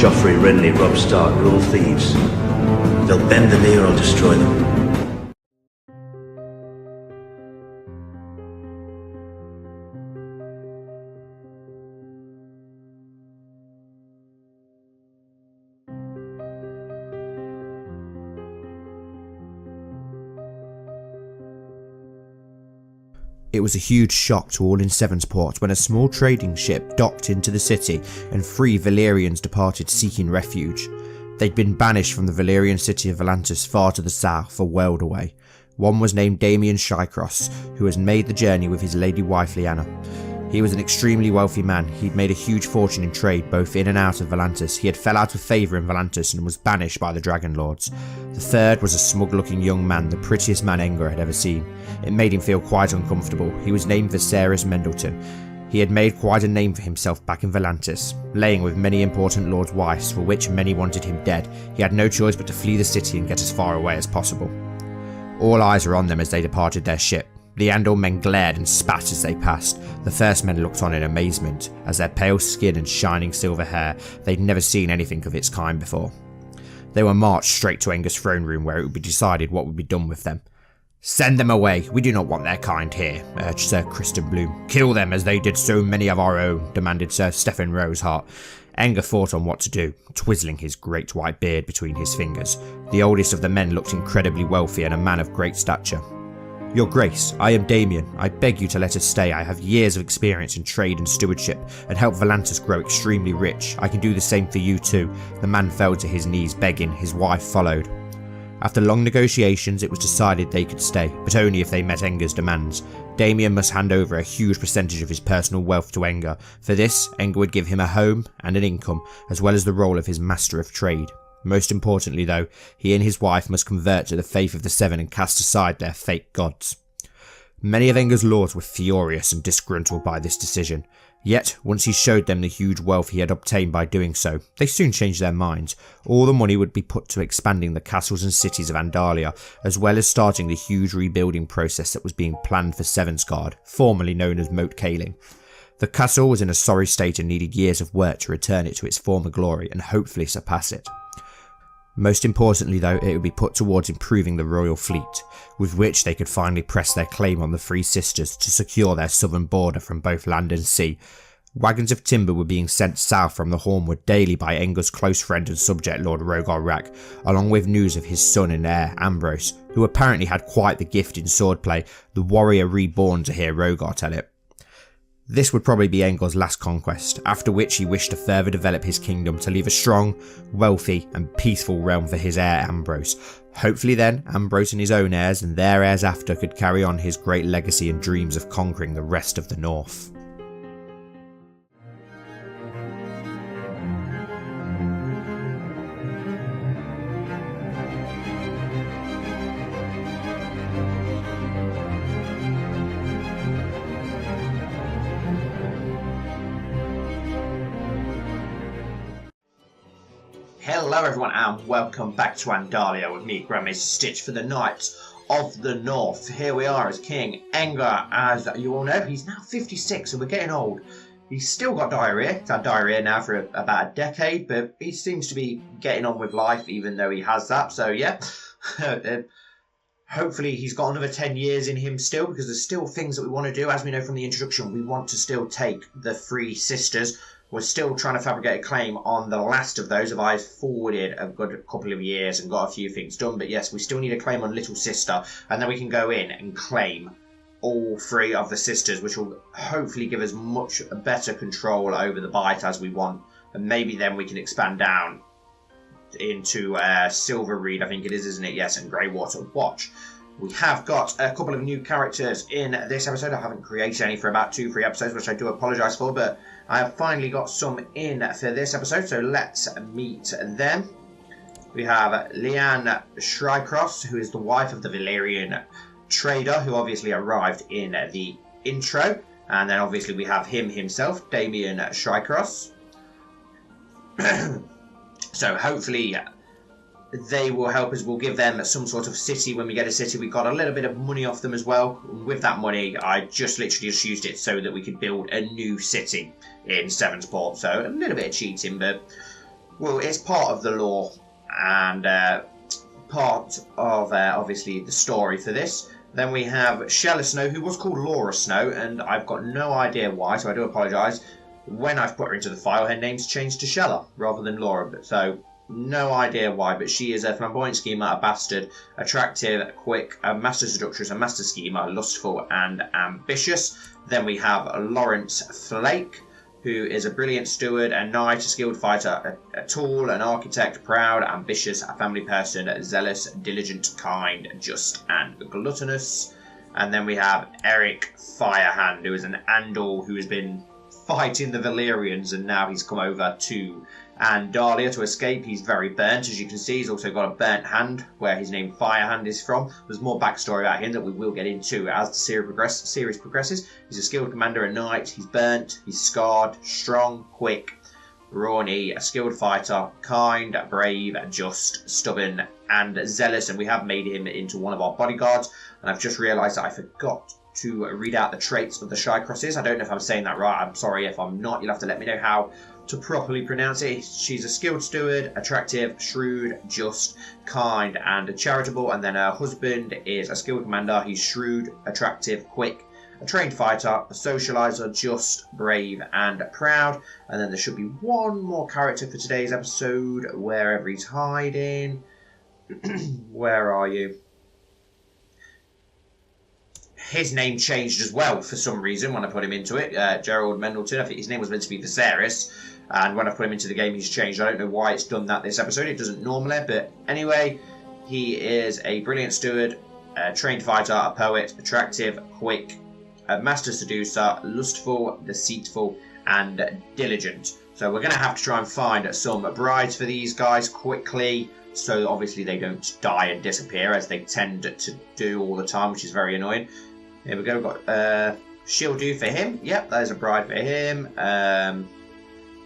Joffrey, Renly, Robb Stark are all thieves. They'll bend the knee or I'll destroy them. It was a huge shock to all in Sevensport when a small trading ship docked into the city and 3 Valyrians departed seeking refuge. They'd been banished from the Valyrian city of Volantis far to the south, a world away. One was named Damien Shycross, who has made the journey with his lady wife Lyanna. He was an extremely wealthy man. He'd made a huge fortune in trade both in and out of Volantis. He had fell out of favour in Volantis and was banished by the Dragon Lords. The third was a smug-looking young man, the prettiest man Aengar had ever seen. It made him feel quite uncomfortable. He was named Viserys Mendleton. He had made quite a name for himself back in Volantis, laying with many important lords' wives, for which many wanted him dead. He had no choice but to flee the city and get as far away as possible. All eyes were on them as they departed their ship. The Andor men glared and spat as they passed. The first men looked on in amazement, as their pale skin and shining silver hair, they'd never seen anything of its kind before. They were marched straight to Aengar's throne room, where it would be decided what would be done with them. "Send them away, we do not want their kind here," urged Sir Criston Bloom. "Kill them as they did so many of our own," demanded Sir Stephen Rosehart. Aengar thought on what to do, twizzling his great white beard between his fingers. The oldest of the men looked incredibly wealthy and a man of great stature. "Your Grace, I am Damien. I beg you to let us stay. I have years of experience in trade and stewardship, and help Volantis grow extremely rich. I can do the same for you too." The man fell to his knees begging. His wife followed. After long negotiations, it was decided they could stay, but only if they met Aengar's demands. Damien must hand over a huge percentage of his personal wealth to Aengar. For this, Aengar would give him a home and an income, as well as the role of his Master of Trade. Most importantly though, he and his wife must convert to the faith of the Seven and cast aside their fake gods. Many of Aengar's lords were furious and disgruntled by this decision. Yet, once he showed them the huge wealth he had obtained by doing so, they soon changed their minds. All the money would be put to expanding the castles and cities of Andalia, as well as starting the huge rebuilding process that was being planned for Sevensguard, formerly known as Moat Cailin. The castle was in a sorry state and needed years of work to return it to its former glory and hopefully surpass it. Most importantly though, it would be put towards improving the royal fleet, with which they could finally press their claim on the Three Sisters to secure their southern border from both land and sea. Wagons of timber were being sent south from the Hornwood daily by Aengar's close friend and subject Lord Rhaegar Rak, along with news of his son and heir Ambrose, who apparently had quite the gift in swordplay, the warrior reborn to hear Rhaegar tell it. This would probably be Aengar's last conquest, after which he wished to further develop his kingdom to leave a strong, wealthy and peaceful realm for his heir Ambrose. Hopefully then, Ambrose and his own heirs and their heirs after could carry on his great legacy and dreams of conquering the rest of the North. Hello everyone and welcome back to Andalia with me, Grand Maester Stitch, for the Knights of the North. Here we are as King Aengar. As you all know, he's now 56 and we're getting old. He's still got diarrhea. He's had diarrhea now for about a decade, but he seems to be getting on with life even though he has that. So yeah, hopefully he's got another 10 years in him still, because there's still things that we want to do. As we know from the introduction, we want to still take the Three Sisters. We're still trying to fabricate a claim on the last of those. I've forwarded a good couple of years and got a few things done. But yes, we still need a claim on Little Sister. And then we can go in and claim all 3 of the sisters, which will hopefully give us much better control over the Bite as we want. And maybe then we can expand down into Silver Reed, I think it is, isn't it? Yes, and Greywater Watch. We have got a couple of new characters in this episode. I haven't created any for about 2-3 episodes, which I do apologise for, but I have finally got some in for this episode, so let's meet them. We have Lyanna Shycross, who is the wife of the Valyrian trader, who obviously arrived in the intro. And then obviously we have him himself, Damien Shycross. So hopefully they will help us. We'll give them some sort of city. When we get a city, we got a little bit of money off them as well. With that money, I just literally just used it so that we could build a new city in Sevensport. So a little bit of cheating, but Well, it's part of the lore and part of obviously the story for this. Then we have Shella Snow, who was called Laura Snow, and I've got no idea why, so I do apologise. When I've put her into the file, her name's changed to Shella rather than Laura, so no idea why, but she is a flamboyant schemer, a bastard, attractive, quick, a master seductress, a master schemer, lustful and ambitious. Then we have Lawrence Flake, who is a brilliant steward, a knight, a skilled fighter, a tall, an architect, proud, ambitious, a family person, zealous, diligent, kind, just, and gluttonous. And then we have Eric Firehand, who is an Andal who has been fighting the Valyrians, and now he's come over to Andalia to escape. He's very burnt, as you can see. He's also got a burnt hand, where his name Firehand is from. There's more backstory about him that we will get into as the series progresses. He's a skilled commander, a knight. He's burnt, he's scarred, strong, quick, brawny, a skilled fighter, kind, brave, just, stubborn, and zealous. And we have made him into one of our bodyguards. And I've just realised that I forgot to read out the traits of the Shy Crosses. I don't know if I'm saying that right. I'm sorry if I'm not. You'll have to let me know how to properly pronounce it. She's a skilled steward, attractive, shrewd, just, kind, and charitable. And then her husband is a skilled commander. He's shrewd, attractive, quick, a trained fighter, a socializer, just, brave, and proud. And then there should be one more character for today's episode, wherever he's hiding. Where are you? His name changed as well for some reason when I put him into it. Gerald Mendleton, I think his name was meant to be Viserys, and when I put him into the game he's changed. I don't know why it's done that this episode, it doesn't normally, but anyway, he is a brilliant steward, a trained fighter, a poet, attractive, quick, a master seducer, lustful, deceitful, and diligent. So we're going to have to try and find some brides for these guys quickly, so obviously they don't die and disappear, as they tend to do all the time, which is very annoying. Here we go, we've got she'll do for him. Yep, there's a bride for him.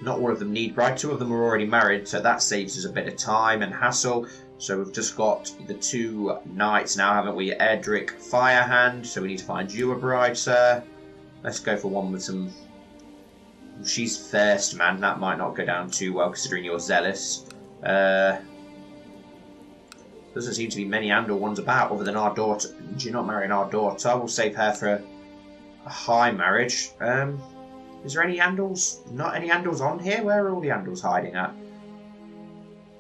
Not all of them need bride. 2 of them are already married, so that saves us a bit of time and hassle. So we've just got the 2 knights now, haven't we? Edric Firehand, so we need to find you a bride, sir. Let's go for one with some... She's first, man. That might not go down too well, considering you're zealous. Doesn't seem to be many Andor ones about, other than our daughter. You're not marrying our daughter. We'll save her for a high marriage. Is there any Andals? Not any Andals on here? Where are all the Andals hiding at?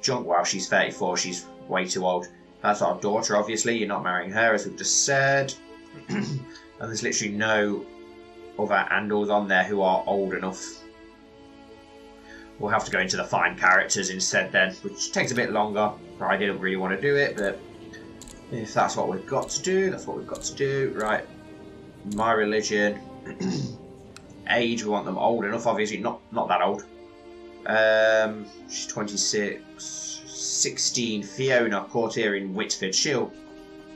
Junk, wow, she's 34. She's way too old. That's our daughter, obviously. You're not marrying her, as we've just said. And there's literally no other Andals on there who are old enough. We'll have to go into the fine characters instead then, which takes a bit longer. I didn't really want to do it, but if that's what we've got to do, that's what we've got to do. Right, my religion, age, we want them old enough, obviously not that old. She's 26, 16, Fiona, courtier in Whitford. She'll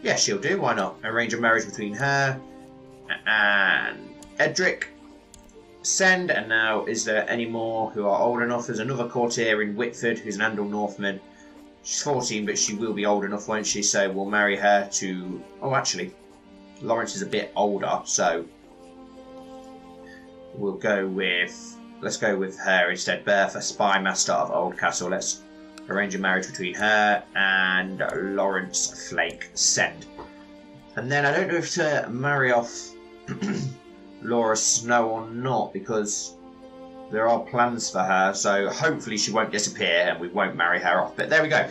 do, why not? Arrange a marriage between her and Edric. Send. And now, is there any more who are old enough? There's another courtier in Whitford who's an Andal Northman. She's 14, but she will be old enough, won't she? So we'll marry her to... Oh, actually, Lawrence is a bit older, so we'll go with... Let's go with her instead. Bertha, Spy Master of Oldcastle. Let's arrange a marriage between her and Lawrence Flake. Send. And then I don't know if to marry off Laura Snow or not, because there are plans for her, so hopefully she won't disappear and we won't marry her off. But there we go.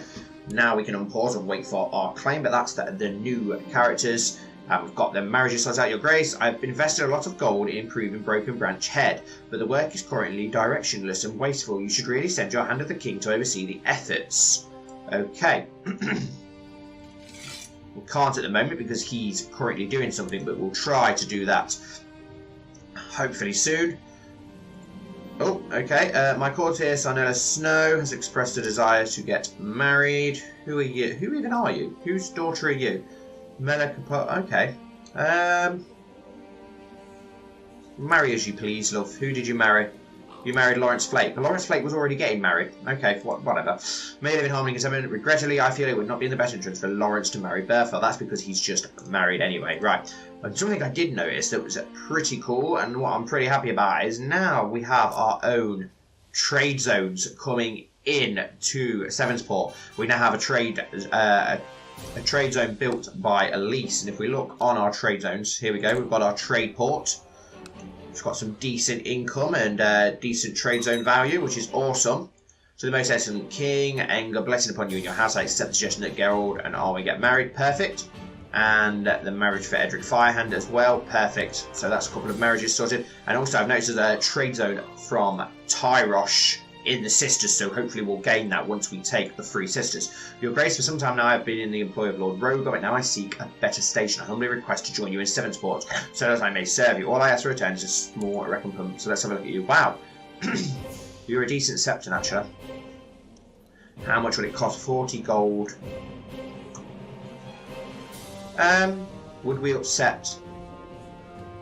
Now we can unpause and wait for our claim, but that's the new characters. We've got the marriages slides out, your grace. I've invested a lot of gold in improving Broken Branch Head, but the work is currently directionless and wasteful. You should really send your hand of the king to oversee the efforts. Okay. We can't at the moment because he's currently doing something, but we'll try to do that hopefully soon. Oh, okay. My courtier, Sarnella Snow, has expressed a desire to get married. Who are you? Who even are you? Whose daughter are you? Melikapo. Okay. Marry as you please, love. Who did you marry? You married Lawrence Flake. But Lawrence Flake was already getting married. Okay, whatever. May live in harmony and settlement. Regrettably, I feel it would not be in the best interest for Lawrence to marry Bertha. That's because he's just married anyway. Right. And something I did notice that was pretty cool, and what I'm pretty happy about, is now we have our own trade zones coming into Sevensport. We now have a trade zone built by Elise, and if we look on our trade zones, here we go. We've got our trade port. It's got some decent income and decent trade zone value, which is awesome. So the most excellent king, Anger, blessing upon you and your house. I accept the suggestion that Gerald and Arwen get married. Perfect. And the marriage for Edric Firehand as well. Perfect. So that's a couple of marriages sorted. And also I've noticed there's a trade zone from Tyrosh in the Sisters, so hopefully we'll gain that once we take the 3 sisters. Your Grace, for some time now I have been in the employ of Lord Rogar, but now I seek a better station. I humbly request to join you in Sevensport, so as I may serve you. All I ask for return is a small recompense. So let's have a look at you. Wow. You're a decent Septon, actually. How much will it cost? 40 gold. Would we upset...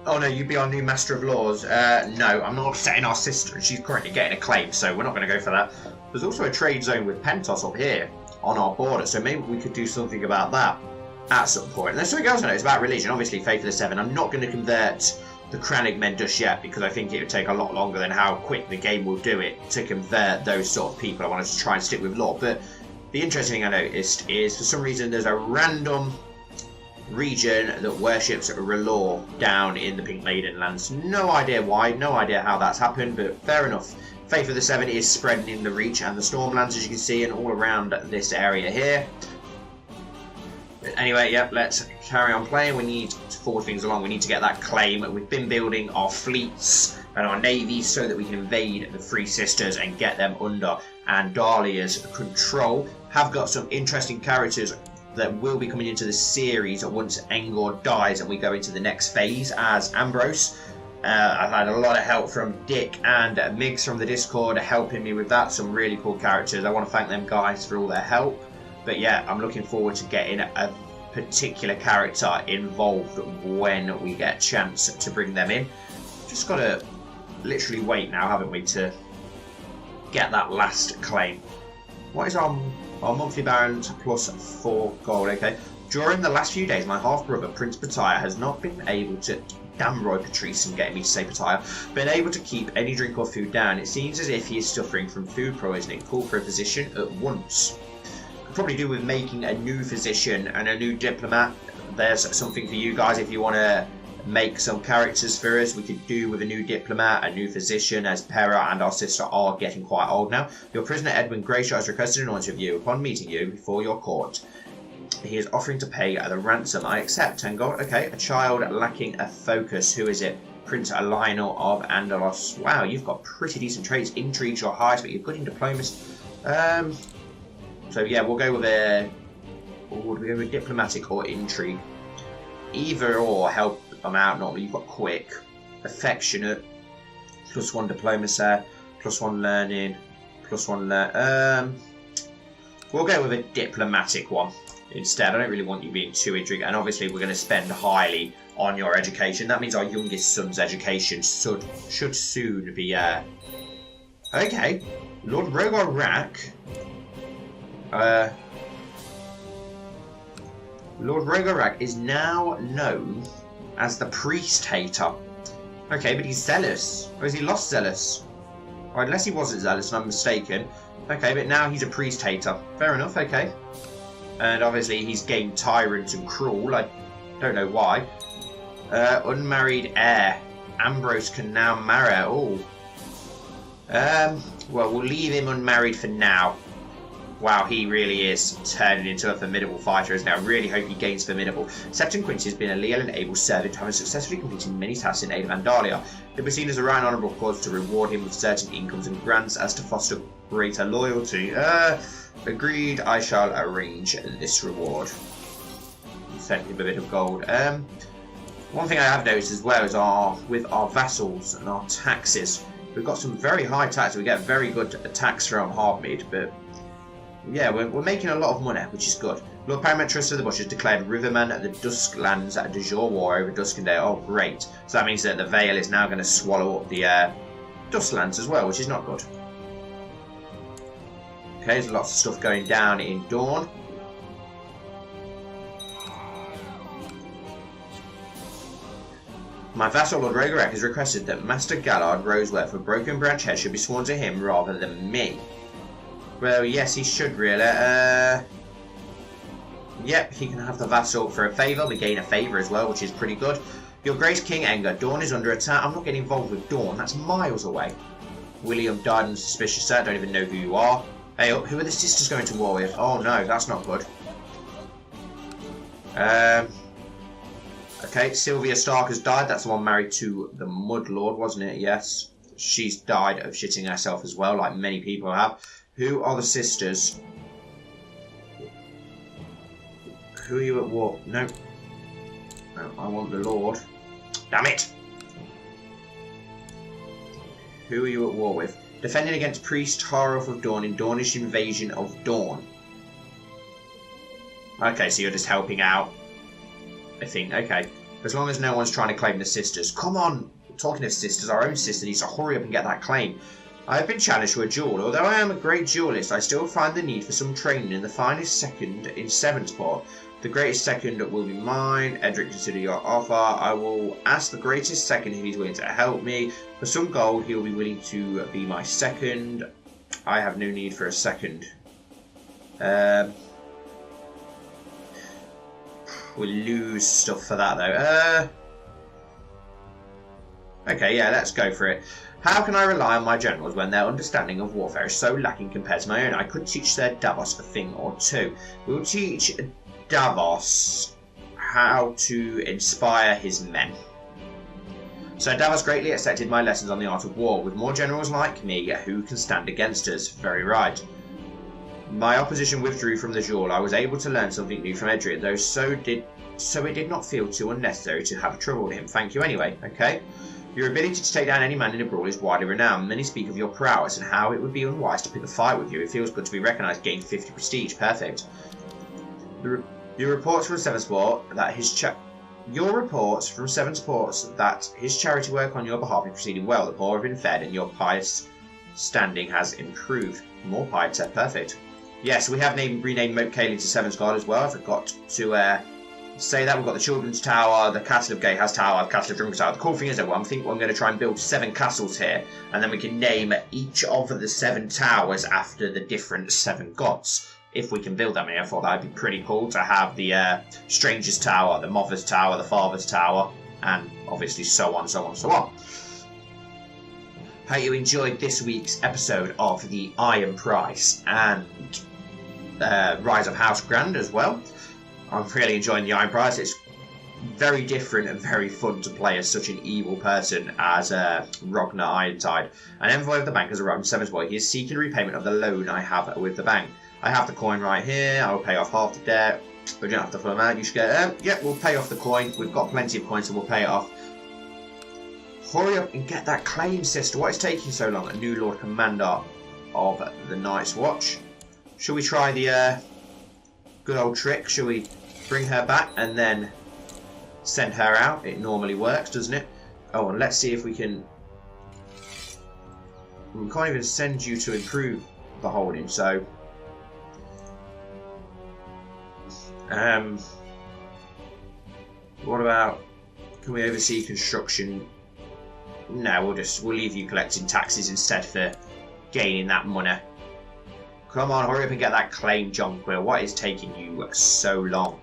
Oh no, you'd be our new Master of Laws. No, I'm not upsetting our sister. She's currently getting a claim, so we're not going to go for that. There's also a trade zone with Pentos up here on our border, so maybe we could do something about that at some point. And there's something else I know. It's about religion. Obviously, Faith of the Seven. I'm not going to convert the Crannig men just yet, because I think it would take a lot longer than how quick the game will do it to convert those sort of people. I wanted to try and stick with law. But the interesting thing I noticed is, for some reason, there's a random region that worships R'hllor down in the Pink Maiden lands. No idea why, no idea how that's happened, but fair enough. Faith of the Seven is spreading in the Reach and the Stormlands, as you can see, and all around this area here. But anyway, yep, let's carry on playing. We need to forward things along. We need to get that claim. We've been building our fleets and our navies so that we can invade the 3 sisters and get them under Andalia's control. Have got some interesting characters that will be coming into the series once Angor dies and we go into the next phase as Ambrose. I've had a lot of help from Dick and Migs from the Discord helping me with that. Some really cool characters. I want to thank them guys for all their help. But yeah, I'm looking forward to getting a particular character involved when we get a chance to bring them in. Just got to literally wait now, haven't we, to get that last claim. What is our monthly balance? Plus 4 gold, okay. During the last few days, my half-brother, Prince Pataya, has not been able to... Damn Roy Patrice and getting me to say Pataya. Been able to keep any drink or food down. It seems as if he is suffering from food poisoning. Call for a physician at once. Could probably do with making a new physician and a new diplomat. There's something for you guys if you want to make some characters for us. We could do with a new diplomat, a new physician, as Pera and our sister are getting quite old now. Your prisoner Edwin Greyshot has requested an audience of you upon meeting you before your court. He is offering to pay the ransom. I accept, Tengol. Okay, a child lacking a focus. Who is it? Prince Lionel of Andalos. Wow, you've got pretty decent traits. Intrigue your highest, but you're good in diplomacy. So yeah, we'll go with a... Would we go with diplomatic or intrigue? Either or help them out. Normally you've got quick, affectionate, +1 diplomacy, +1 learning, +1 learn. We'll go with a diplomatic one instead. I don't really want you being too intrigued, and obviously we're going to spend highly on your education. That means our youngest son's education should soon be okay. Lord Rogar Rak. Lord Rogar Rak is now known as the Priest Hater. Okay, but he's zealous. Or is he lost zealous? Or unless he wasn't zealous and I'm mistaken. Okay, but now he's a Priest Hater. Fair enough, okay. And obviously he's gained Tyrant and Cruel. I don't know why. Unmarried heir. Ambrose can now marry. Oh. Well, we'll leave him unmarried for now. Wow, he really is turning into a formidable fighter, isn't he? I really hope he gains formidable. Septon Quincy has been a leal and able servant, having successfully completed many tasks in aid of Andalia. It was seen as a right and honourable cause to reward him with certain incomes and grants as to foster greater loyalty. Agreed, I shall arrange this reward. Send him a bit of gold. One thing I have noticed as well is with our vassals and our taxes. We've got some very high taxes. We get very good tax from Hardmead, but yeah, we're making a lot of money, which is good. Lord Parametrus of the Bush has declared Riverman at the Dusklands at de jure war over Duskendale. Oh, great. So that means that the Vale is now going to swallow up the Dusklands as well, which is not good. Okay, there's lots of stuff going down in Dawn. My vassal Lord Rogarek has requested that Master Gallard Roseworth of Broken Branch Head should be sworn to him rather than me. Well, yes, he should really. Yep, he can have the vassal for a favour. We gain a favour as well, which is pretty good. Your Grace King Anger. Dawn is under attack. I'm not getting involved with Dawn. That's miles away. William died unsuspicious, sir. I don't even know who you are. Hey, who are the sisters going to war with? Oh no, that's not good. Okay, Sylvia Stark has died. That's the one married to the Mudlord, wasn't it? Yes. She's died of shitting herself as well, like many people have. Who are the sisters? Who are you at war? No. No, I want the Lord. Damn it! Who are you at war with? Defending against Priest Haroth of Dawn in Dawnish Invasion of Dawn. Okay, so you're just helping out. I think, okay. As long as no one's trying to claim the sisters. Come on! Talking of sisters, our own sister needs to hurry up and get that claim. I have been challenged to a duel. Although I am a great duelist, I still find the need for some training in the finest second in Sevensport. The greatest second will be mine. Edric, consider your offer. I will ask the greatest second if he's willing to help me. For some gold, he will be willing to be my second. I have no need for a second. We'll lose stuff for that, though. Okay, yeah, let's go for it. How can I rely on my generals when their understanding of warfare is so lacking compared to my own? I could teach their Davos a thing or two. We'll teach Davos how to inspire his men. So Davos greatly accepted my lessons on the art of war. With more generals like me, who can stand against us? Very right. My opposition withdrew from the duel. I was able to learn something new from Edric, though so it did not feel too unnecessary to have trouble with him. Thank you anyway, okay? Your ability to take down any man in a brawl is widely renowned. Many speak of your prowess and how it would be unwise to pick a fight with you. It feels good to be recognised. Gain 50 prestige. Perfect. Your reports from Sevensport that his charity work on your behalf is proceeding well. The poor have been fed and your pious standing has improved. More piety. Perfect. Yes, we have renamed Moat Cailin to Sevensguard as well. I forgot to say that. We've got the Children's Tower, the Castle of Gatehouse Tower, the Castle of Drunkard's Tower. The cool thing is, though, I think I'm going to try and build 7 castles here, and then we can name each of the 7 towers after the different 7 gods. If we can build them here, I thought that'd be pretty cool to have the Stranger's Tower, the Mother's Tower, the Father's Tower, and obviously so on, so on, so on. Hope you enjoyed this week's episode of the Iron Price and Rise of House Grand as well. I'm really enjoying the Iron Price. It's very different and very fun to play as such an evil person as Rognar Ironside. An envoy of the bank has arrived in Sevensport. He is seeking repayment of the loan I have with the bank. I have the coin right here. I will pay off half the debt. We don't have the full amount. You should get yeah, we'll pay off the coin. We've got plenty of coins, so we'll pay it off. Hurry up and get that claim, sister. What is taking so long? A new Lord Commander of the Night's Watch. Shall we try the good old trick? Shall we bring her back and then send her out? It normally works, doesn't it? Oh, and let's see if we can... We can't even send you to improve the holding, so... what about... Can we oversee construction? No, we'll leave you collecting taxes instead for gaining that money. Come on, hurry up and get that claim, John Quill. What is taking you so long?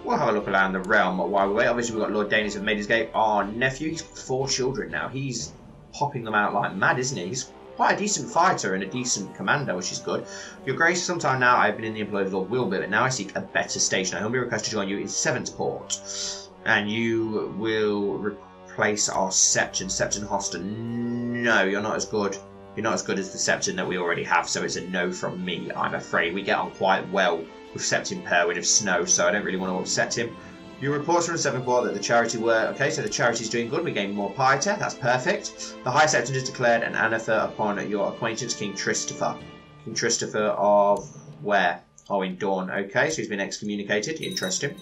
We'll have a look around the realm while we wait. Obviously, we've got Lord Danis of Maiden's Our nephew, he's got 4 children now. He's popping them out like mad, isn't he? He's quite a decent fighter and a decent commander, which is good. Your Grace, sometime now I've been in the employ of Lord Wilbur, but now I seek a better station. I humbly request to join you in Sevensport. And you will replace our Septon. Septon Hoster. No, you're not as good. You're not as good as the Septon that we already have, so it's a no from me, I'm afraid. We get on quite well with Septon Perwin of Snow, so I don't really want to upset him. Your reports from Sevenport that the charity were... Okay, so the charity's doing good. We gain more piety. That's perfect. The High Septon has declared an anathema upon your acquaintance, King Christopher. King Christopher of... where? Oh, in Dawn. Okay, so he's been excommunicated. Interesting.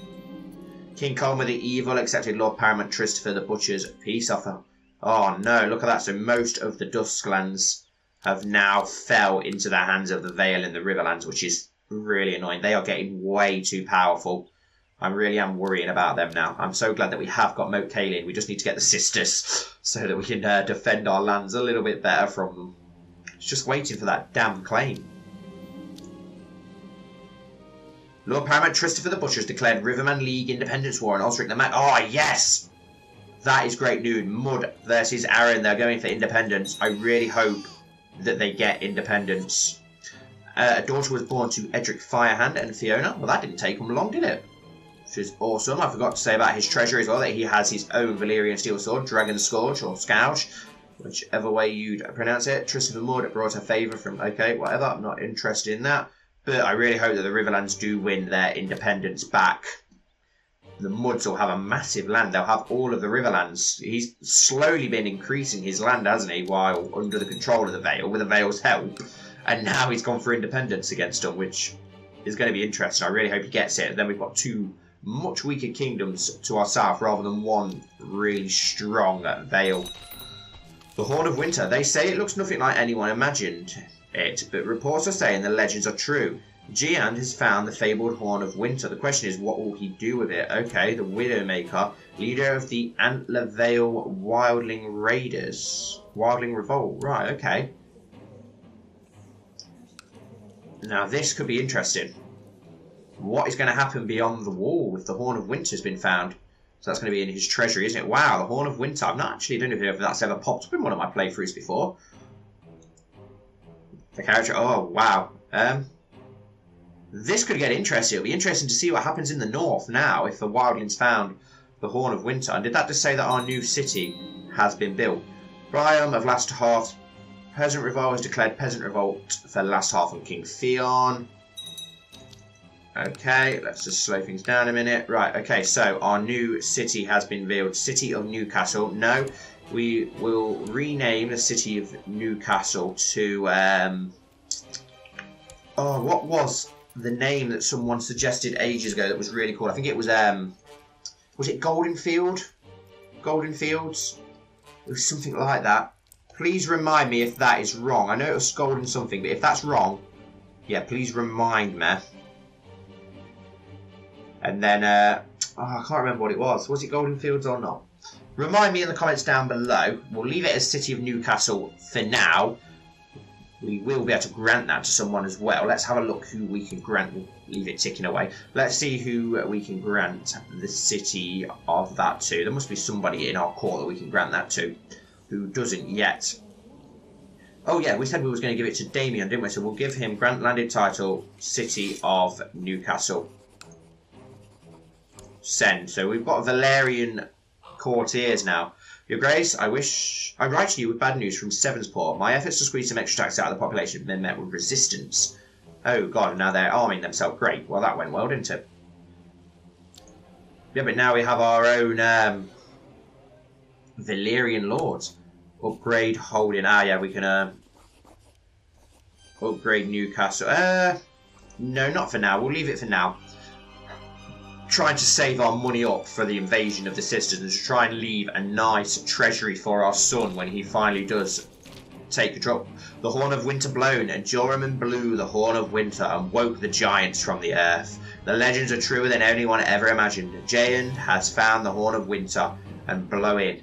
King Colmer the Evil accepted Lord Paramount Christopher the Butcher's peace offer. Oh, no, look at that. So most of the Dusklands have now fell into the hands of the Vale and the Riverlands, which is really annoying. They are getting way too powerful. I really am worrying about them now. I'm so glad that we have got Moat Cailin. We just need to get the sisters so that we can defend our lands a little bit better from them. It's just waiting for that damn claim. Lord Paramount Christopher the Butcher has declared Riverman League Independence War and altering the map. Oh, yes! That is great news. Mud versus Aaron. They're going for independence. I really hope that they get independence. A daughter was born to Edric Firehand and Fiona. Well, that didn't take him long, did it? Which is awesome. I forgot to say about his treasure as well, that he has his own Valyrian steel sword, Dragon Scourge or Scourge, whichever way you'd pronounce it. Christopher Mud brought a favour from, okay, whatever, I'm not interested in that. But I really hope that the Riverlands do win their independence back. The Muds will have a massive land. They'll have all of the Riverlands. He's slowly been increasing his land, hasn't he, while under the control of the Vale, with the Vale's help. And now he's gone for independence against them, which is going to be interesting. I really hope he gets it. And then we've got two much weaker kingdoms to our south, rather than one really strong Vale. The Horn of Winter. They say it looks nothing like anyone imagined it, but reports are saying the legends are true. Gian has found the fabled Horn of Winter. The question is, what will he do with it? Okay, the Widowmaker, leader of the Antler Vale Wildling Raiders. Wildling Revolt. Right, okay. Now, this could be interesting. What is going to happen beyond the wall if the Horn of Winter has been found? So that's going to be in his treasury, isn't it? Wow, the Horn of Winter. I've not actually, don't know if that's ever popped up in one of my playthroughs before. The character, oh, wow. This could get interesting. It'll be interesting to see what happens in the north now if the Wildlings found the Horn of Winter. And did that just say that our new city has been built? Priam of Last Half. Peasant Revolt has declared Peasant Revolt for Last Half on King Theon. Okay, let's just slow things down a minute. Right, okay, so our new city has been built. City of Newcastle. No, we will rename the city of Newcastle to... oh, what was the name that someone suggested ages ago that was really cool? I think it was it Goldenfield? Goldenfields? It was something like that. Please remind me if that is wrong. I know it was Golden something, but if that's wrong, yeah, please remind me. And then, oh, I can't remember what it was. Was it Goldenfields or not? Remind me in the comments down below. We'll leave it as City of Newcastle for now. We will be able to grant that to someone as well. Let's have a look who we can grant. We'll leave it ticking away. Let's see who we can grant the city of that to. There must be somebody in our court that we can grant that to who doesn't yet. Oh yeah, we said we was going to give it to Damien, didn't we? So we'll give him grant landed title, City of Newcastle. Send. So we've got Valerian courtiers now. Your Grace, I write to you with bad news from Sevensport. My efforts to squeeze some extra tax out of the population have been met with resistance. Oh god, now they're arming themselves. Great. Well, that went well, didn't it? Yeah, but now we have our own Valyrian lords. Upgrade holding. Ah, yeah, we can upgrade Newcastle. No, not for now. We'll leave it for now. Trying to save our money up for the invasion of the sisters and to try and leave a nice treasury for our son when he finally does take control. The Horn of Winter blown, and Joramun blew the Horn of Winter and woke the giants from the earth. The legends are truer than anyone ever imagined. Jayan has found the Horn of Winter and blow in.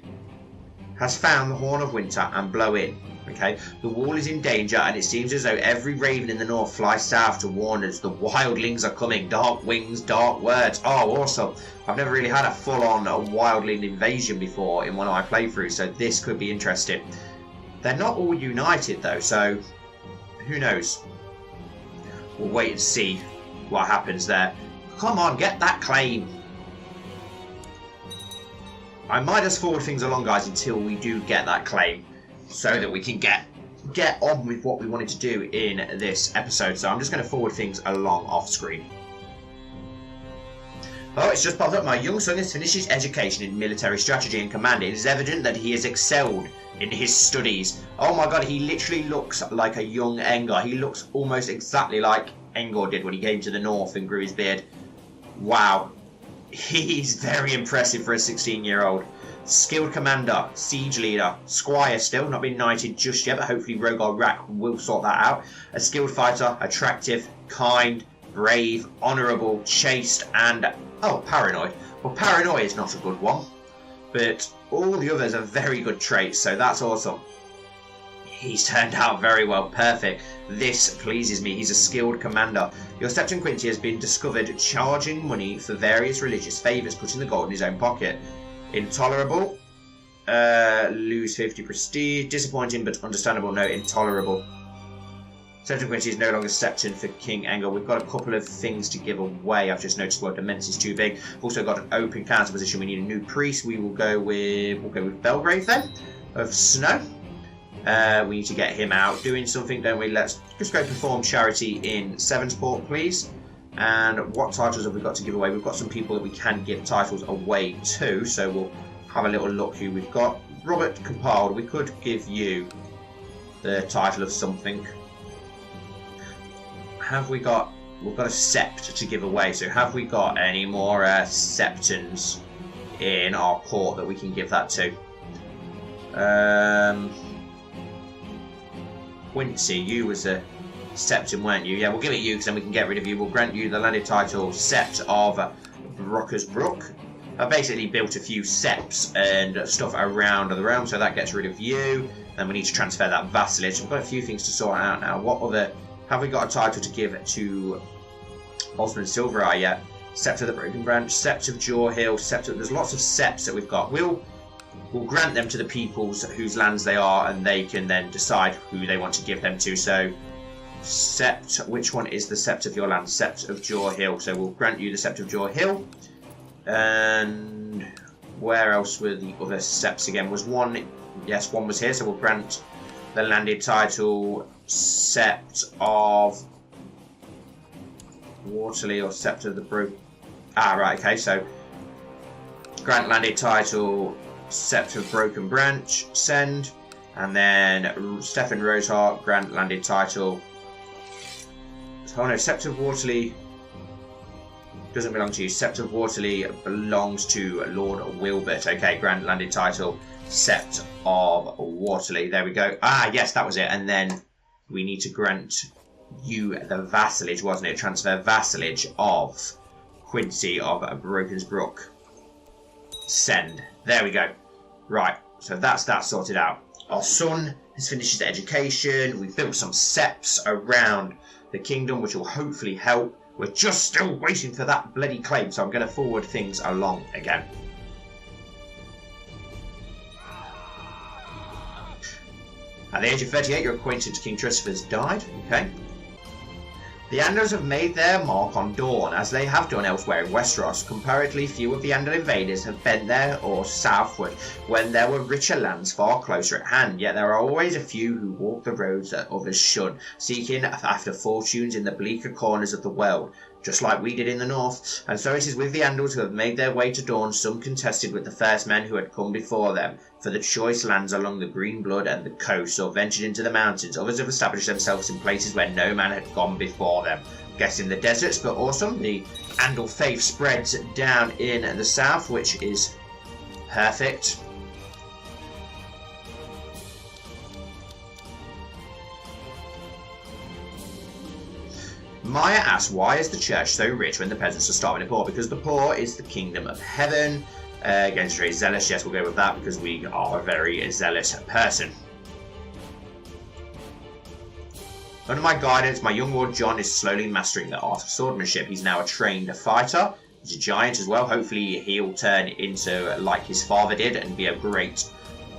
Has found the Horn of Winter and blow in. Okay, the wall is in danger, and it seems as though every raven in the north flies south to warn us. The wildlings are coming. Dark wings, dark words. Oh, awesome. I've never really had a full-on wildling invasion before in one of my playthroughs, so this could be interesting. They're not all united, though, so who knows? We'll wait and see what happens there. Come on, get that claim. I might just forward things along, guys, until we do get that claim, so that we can get on with what we wanted to do in this episode. So I'm just going to forward things along off screen. Oh, it's just popped up. My young son has finished his education in military strategy and command. It is evident that he has excelled in his studies. Oh my god, he literally looks like a young Aengar. He looks almost exactly like Aengar did when he came to the north and grew his beard. Wow. He's very impressive for a 16-year-old. Skilled commander, siege leader, squire still, not been knighted just yet, but hopefully Rogar Rak will sort that out. A skilled fighter, attractive, kind, brave, honourable, chaste, and, oh, paranoid. Well, paranoid is not a good one, but all the others are very good traits, so that's awesome. He's turned out very well. Perfect. This pleases me. He's a skilled commander. Your Septon Quincy has been discovered charging money for various religious favours, putting the gold in his own pocket. Intolerable. Lose 50 prestige. Disappointing but understandable. No, intolerable. Septon Quincy is no longer Septon for King Engel. We've got a couple of things to give away. I've just noticed World Immense is too big. We've also got an open counter position. We need a new priest. We'll go with Belgrave then, of Snow. We need to get him out doing something, don't we? Let's just go perform charity in Sevensport, please. And what titles have we got to give away? We've got some people that we can give titles away to, so we'll have a little look who we've got. Robert Compiled, we could give you the title of something. Have we got... We've got a Sept to give away, so have we got any more Septons in our court that we can give that to? Quincy, you was a Septon, weren't you? Yeah, we'll give it you because then we can get rid of you. We'll grant you the landed title Sept of Brocker's Brook. I've basically built a few Septs and stuff around the realm, so that gets rid of you. Then we need to transfer that vassalage. We've got a few things to sort out now. What other... Have we got a title to give to Osmond Silvereye yet? Sept of the Broken Branch, Sept of Jaw Hill, Sept of... There's lots of Septs that we've got. We'll grant them to the peoples whose lands they are, and they can then decide who they want to give them to. So, Sept, which one is the Sept of your land? Sept of Jaw Hill. So we'll grant you the Sept of Jaw Hill. And where else were the other Septs again? Was one... Yes, one was here, so we'll grant the landed title Sept of Waterley or Sept of the Brook. Ah, right, okay, so grant landed title Sept of Broken Branch, send, and then Stefan Rosehart, grant landed title. Oh no, Sept of Waterley doesn't belong to you. Sept of Waterley belongs to Lord Wilbert. Okay, grant landed title Sept of Waterley. There we go. Ah, yes, that was it. And then we need to grant you the vassalage, wasn't it? Transfer vassalage of Quincy of Broken's Brook. Send. There we go. Right, so that's that sorted out. Our son has finished his education. We've built some septs around the kingdom, which will hopefully help. We're just still waiting for that bloody claim, so I'm going to forward things along again. At the age of 38, your acquaintance King Tristopher's died. Okay. The Andals have made their mark on Dawn, as they have done elsewhere in Westeros. Comparatively few of the Andal invaders have been there or southward, when there were richer lands far closer at hand, yet there are always a few who walk the roads that others shun, seeking after fortunes in the bleaker corners of the world, just like we did in the north. And so it is with the Andals who have made their way to Dawn, some contested with the first men who had come before them, for the choice lands along the Green Blood and the coast, or ventured into the mountains. Others have established themselves in places where no man had gone before them. Guessing the deserts, but awesome. The Andal faith spreads down in the south, which is perfect. Maya asks, why is the church so rich when the peasants are starving and poor? Because the poor is the kingdom of heaven. Against very zealous, yes, we'll go with that because we are a very zealous person. Under my guidance, my young Lord John is slowly mastering the art of swordmanship. He's now a trained fighter. He's a giant as well. Hopefully he'll turn into like his father did and be a great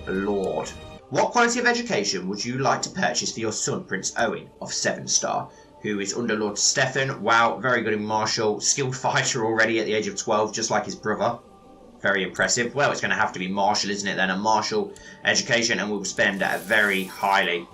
lord. What quality of education would you like to purchase for your son, Prince Owen of 7-star, who is under Lord Stefan? Wow, very good in martial. Skilled fighter already at the age of 12, just like his brother. Very impressive. Well, it's going to have to be martial, isn't it then? A martial education, and we'll spend very highly.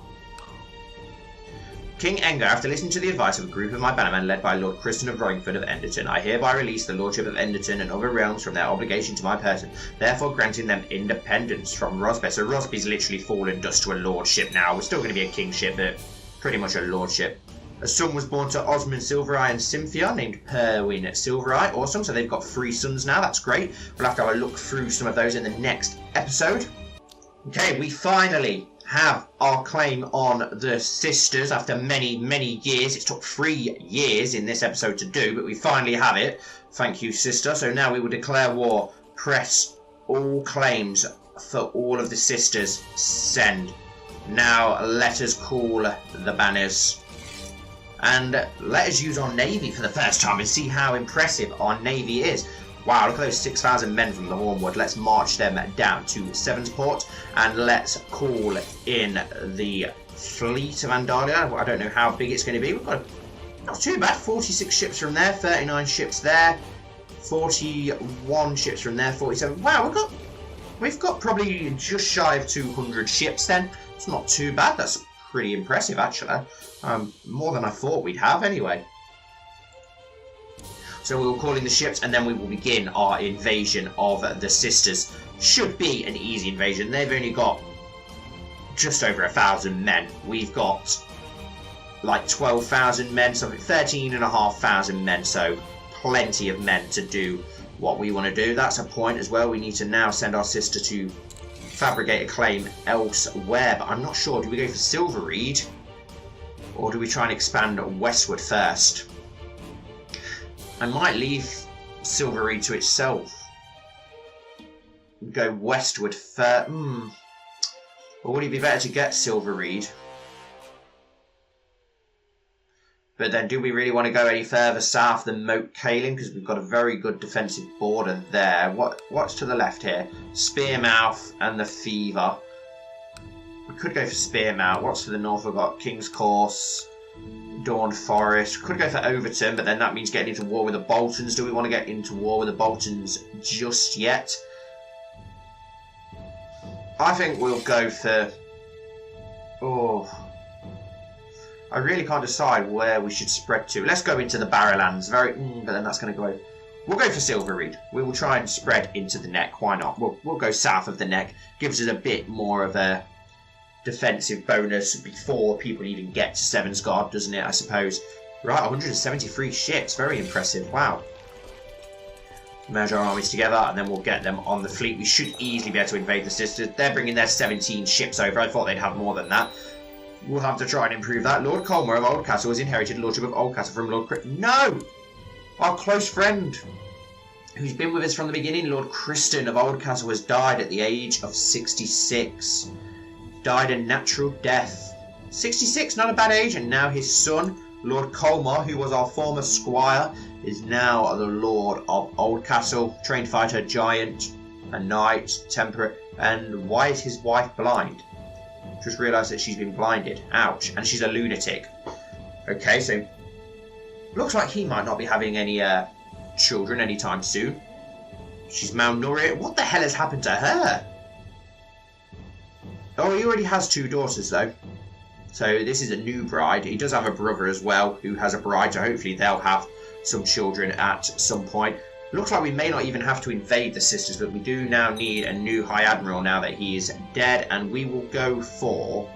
King Aengar, after listening to the advice of a group of my bannermen led by Lord Criston of Rollingford of Enderton, I hereby release the Lordship of Enderton and other realms from their obligation to my person, therefore granting them independence from Rosby. So Rosby's literally fallen dust to a lordship now. We're still going to be a kingship, but pretty much a lordship. A son was born to Osmond Silvereye and Cynthia, named Perwyn Silvereye. Awesome, so they've got 3 sons now. That's great. We'll have to have a look through some of those in the next episode. Okay, we finally have our claim on the sisters after many, many years. It took 3 years in this episode to do, but we finally have it. Thank you, sister. So now we will declare war. Press all claims for all of the sisters. Send. Now let us call the banners. And let us use our navy for the first time and see how impressive our navy is. Wow, look at those 6,000 men from the Hornwood. Let's march them down to Sevensport and let's call in the fleet of Andalia. I don't know how big it's going to be. We've got not too bad. 46 ships from there, 39 ships there, 41 ships from there, 47. Wow, we've got probably just shy of 200 ships then. It's not too bad. That's pretty impressive actually. More than I thought we'd have anyway. So we will call in the ships and then we will begin our invasion of the Sisters. Should be an easy invasion. They've only got just over 1,000 men. We've got like 12,000 men, something 13,500 men. So plenty of men to do what we want to do. That's a point as well. We need to now send our sister to fabricate a claim elsewhere. But I'm not sure. Do we go for Silverreed? Or do we try and expand westward first? I might leave Silverreed to itself. Go westward first. Or would it be better to get Silverreed? But then do we really want to go any further south than Moat Cailin? Because we've got a very good defensive border there. What's to the left here? Spearmouth and the Fever. We could go for Spearmouth. What's to the north? We've got King's Course, Dawn Forest. We could go for Overton, but then that means getting into war with the Boltons. Do we want to get into war with the Boltons just yet? I think we'll go for... I really can't decide where we should spread to. Let's go into the Barrowlands. But then that's going to go... We'll go for Silverreed. We will try and spread into the neck. Why not? We'll go south of the neck. Gives us a bit more of a defensive bonus before people even get to Sevensguard, doesn't it, I suppose? Right, 173 ships. Very impressive. Wow. Merge our armies together, and then we'll get them on the fleet. We should easily be able to invade the Sisters. They're bringing their 17 ships over. I thought they'd have more than that. We'll have to try and improve that. Lord Colmore of Oldcastle has inherited Lordship of Oldcastle from Lord No! Our close friend, who's been with us from the beginning, Lord Kristen of Oldcastle, has died at the age of 66. Died a natural death. 66, not a bad age. And now his son, Lord Colmore, who was our former squire, is now the Lord of Oldcastle. Trained fighter, giant, a knight, temperate. And why is his wife blind? Just realised that she's been blinded. Ouch. And she's a lunatic. Okay, so looks like he might not be having any children anytime soon. She's malnourished. What the hell has happened to her? Oh, he already has 2 daughters though. So this is a new bride. He does have a brother as well who has a bride, so hopefully they'll have some children at some point. Looks like we may not even have to invade the Sisters, but we do now need a new High Admiral now that he is dead, and we will go for...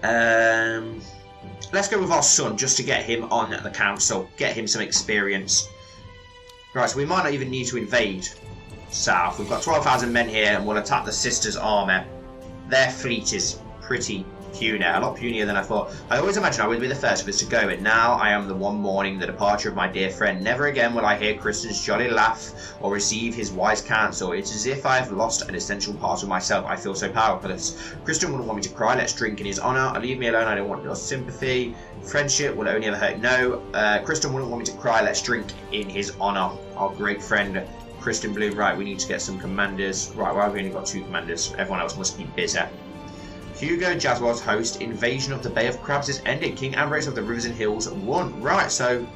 let's go with our son, just to get him on the council, get him some experience. Right, so we might not even need to invade south. We've got 12,000 men here, and we'll attack the Sisters' army. Their fleet is pretty puny, a lot punier than I thought. I always imagined I would be the first of us to go, but now I am the one mourning the departure of my dear friend. Never again will I hear Kristen's jolly laugh or receive his wise counsel. It's as if I have lost an essential part of myself. I feel so powerless. Kristen wouldn't want me to cry. Let's drink in his honour. Leave me alone. I don't want your sympathy. Friendship will only ever hurt. No, Kristen wouldn't want me to cry. Let's drink in his honour. Our great friend Kristen Bloom. Right, we need to get some commanders. Right, well, I've only got 2 commanders. Everyone else must be busy. Hugo Jaswell's host, invasion of the Bay of Crabs is ended. King Ambrose of the Rivers and Hills won. Right, so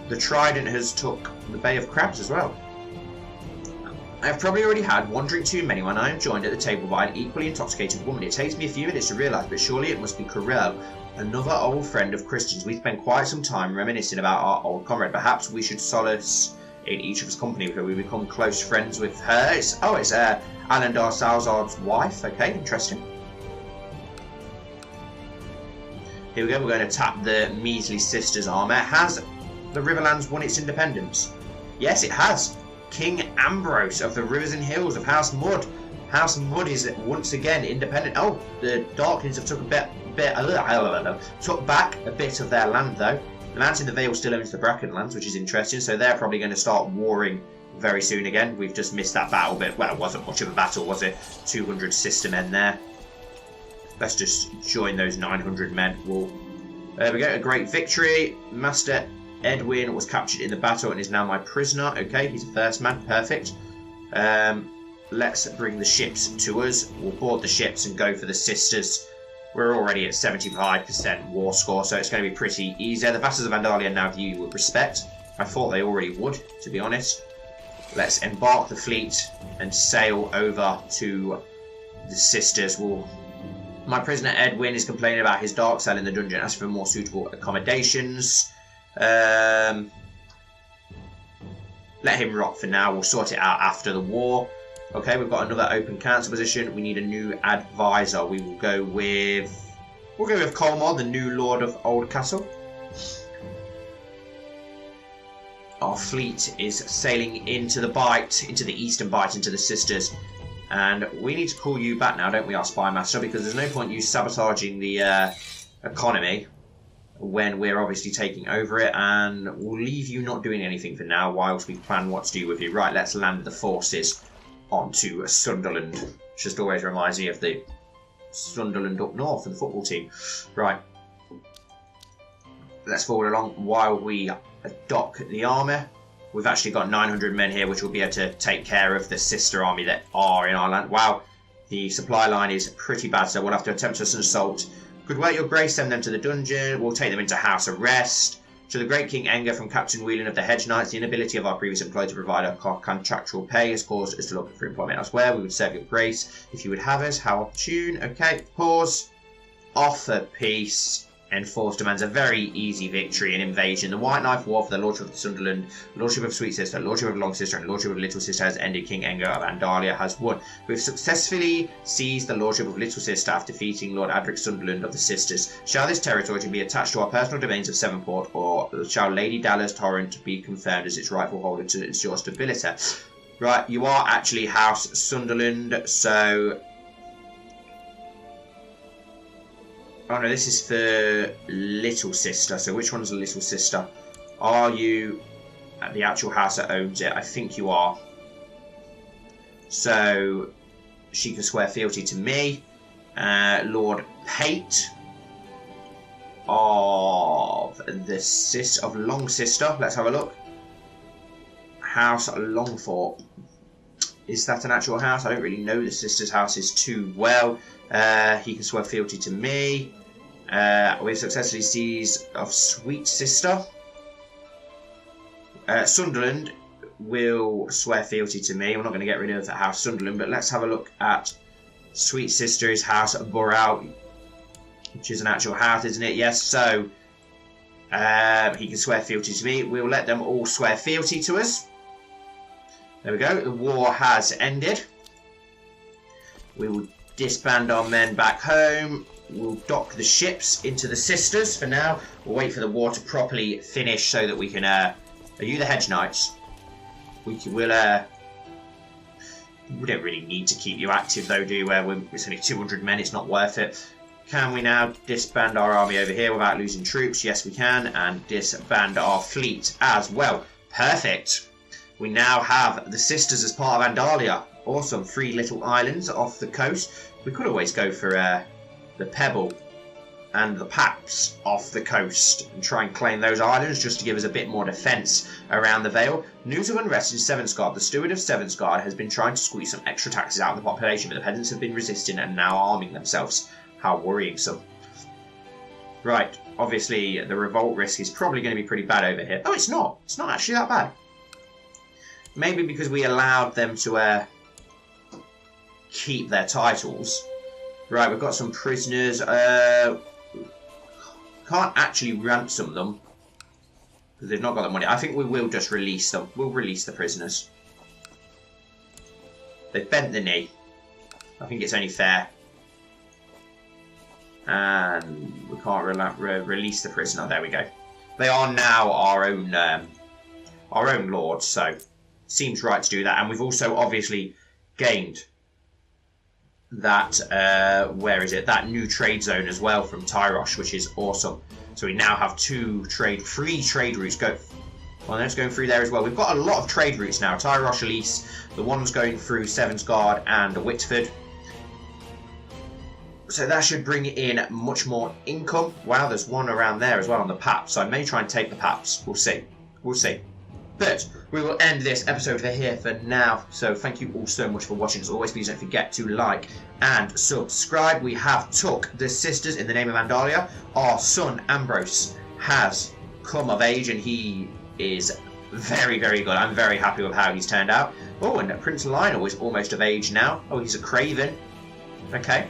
the Trident has took the Bay of Crabs as well. I have probably already had one drink too many when I am joined at the table by an equally intoxicated woman. It takes me a few minutes to realise, but surely it must be Corel, another old friend of Christian's. We spent quite some time reminiscing about our old comrade. Perhaps we should solace in each other's company because we become close friends with her. It's Alandar Salzard's wife. Okay, interesting. Here we go, we're going to attack the measly Sisters' armour. Has the Riverlands won its independence? Yes, it has. King Ambrose of the Rivers and Hills of House Mud. House Mud is once again independent. Oh, the Darklings have took back a bit of their land though. The Mountain of the Vale still owns the Brackenlands, which is interesting, so they're probably going to start warring very soon again. We've just missed that battle, but well, it wasn't much of a battle, was it? 200 sister men there. let's just join those 900 men. There we go, a great victory. Master Edwin was captured in the battle and is now my prisoner. Okay, he's a first man, perfect. Let's bring the ships to us. We'll board the ships and go for the sisters. We're already at 75% war score, so it's going to be pretty easy. The vassals of Vandalia now view you with respect. I thought they already would, to be honest. Let's embark the fleet and sail over to the sisters. My prisoner Edwin is complaining about his dark cell in the dungeon, asking for more suitable accommodations. Let him rot for now. We'll sort it out after the war. Okay, we've got another open council position. We need a new advisor. We will go with... We'll go with Colmar, the new Lord of Oldcastle. Our fleet is sailing into the Bight, into the Eastern Bight, into the Sisters. And we need to call you back now, don't we, our Spy Master? Because there's no point you sabotaging the economy when we're obviously taking over it. And we'll leave you not doing anything for now whilst we plan what to do with you. Right, let's land the forces onto Sunderland. Just always reminds me of the Sunderland up north and the football team. Right. Let's forward along while we dock the army. We've actually got 900 men here, which will be able to take care of the sister army that are in our land. Wow, the supply line is pretty bad, so we'll have to attempt an assault. Good work, your grace. Send them to the dungeon. We'll take them into house arrest. To the great King Enger from Captain Whelan of the Hedge Knights, the inability of our previous employee to provide a contractual pay has caused us to look for employment elsewhere. We would serve your grace if you would have us. How opportune. Okay, pause. Offer peace. Enforced demands a very easy victory and invasion. The White Knife War for the Lordship of Sunderland, Lordship of Sweet Sister, Lordship of Long Sister, and Lordship of Little Sister has ended. King Enger of Andalia has won. We've successfully seized the Lordship of Little Sister after defeating Lord Adric Sunderland of the Sisters. Shall this territory be attached to our personal domains of Severnport, or shall Lady Dalla's Torrent be confirmed as its rightful holder to ensure stability? Right, you are actually House Sunderland, so... Oh no, this is for Little Sister. So which one's the Little Sister? Are you at the actual house that owns it? I think you are. So she can swear fealty to me. Lord Pate of the of Long Sister. Let's have a look. House Longfort. Is that an actual house? I don't really know the sister's houses too well. He can swear fealty to me. We've successfully seized of Sweet Sister. Sunderland will swear fealty to me. We're not going to get rid of the House Sunderland, but let's have a look at Sweet Sister's house at Burrow, which is an actual house, isn't it? Yes, so he can swear fealty to me. We'll let them all swear fealty to us. There we go. The war has ended. We will disband our men back home. We'll dock the ships into the Sisters for now. We'll wait for the war to properly finish so that we can... are you the Hedge Knights? We don't really need to keep you active though, do we? It's only 200 men, it's not worth it. Can we now disband our army over here without losing troops? Yes, we can. And disband our fleet as well. Perfect. We now have the Sisters as part of Andalia. Awesome. 3 little islands off the coast. We could always go for the Pebble and the Paps off the coast and try and claim those islands just to give us a bit more defence around the Vale. News of unrest in Sevensguard. The steward of Sevensguard has been trying to squeeze some extra taxes out of the population, but the peasants have been resisting and now arming themselves. How worrying some. Right, obviously the revolt risk is probably going to be pretty bad over here. Oh, it's not. It's not actually that bad. Maybe because we allowed them to keep their titles. Right, we've got some prisoners. Can't actually ransom them because they've not got the money. I think we will just release them. We'll release the prisoners. They've bent the knee. I think it's only fair. And we can't release the prisoner. There we go. They are now our own lords, so seems right to do that. And we've also obviously gained that where is it? That new trade zone as well from Tyrosh, which is awesome. So we now have 3 trade routes. Well, that's going through there as well. We've got a lot of trade routes now. Tyrosh, Elise, the ones going through Sevensguard and Whitford. So that should bring in much more income. Wow, there's one around there as well on the paps. So I may try and take the paps. We'll see. We'll see. But we will end this episode here for now. So thank you all so much for watching. As always, please don't forget to like and subscribe. We have took the sisters in the name of Andalia. Our son, Ambrose, has come of age and he is very, very good. I'm very happy with how he's turned out. Oh, and Prince Lionel is almost of age now. Oh, he's a Craven. Okay.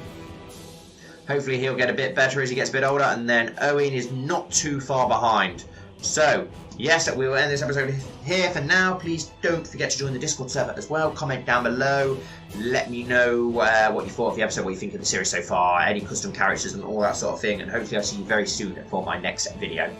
Hopefully he'll get a bit better as he gets a bit older, and then Owen is not too far behind. So, yes, we will end this episode here for now. Please don't forget to join the Discord server as well. Comment down below. Let me know what you thought of the episode, what you think of the series so far, any custom characters and all that sort of thing. And hopefully I'll see you very soon for my next video.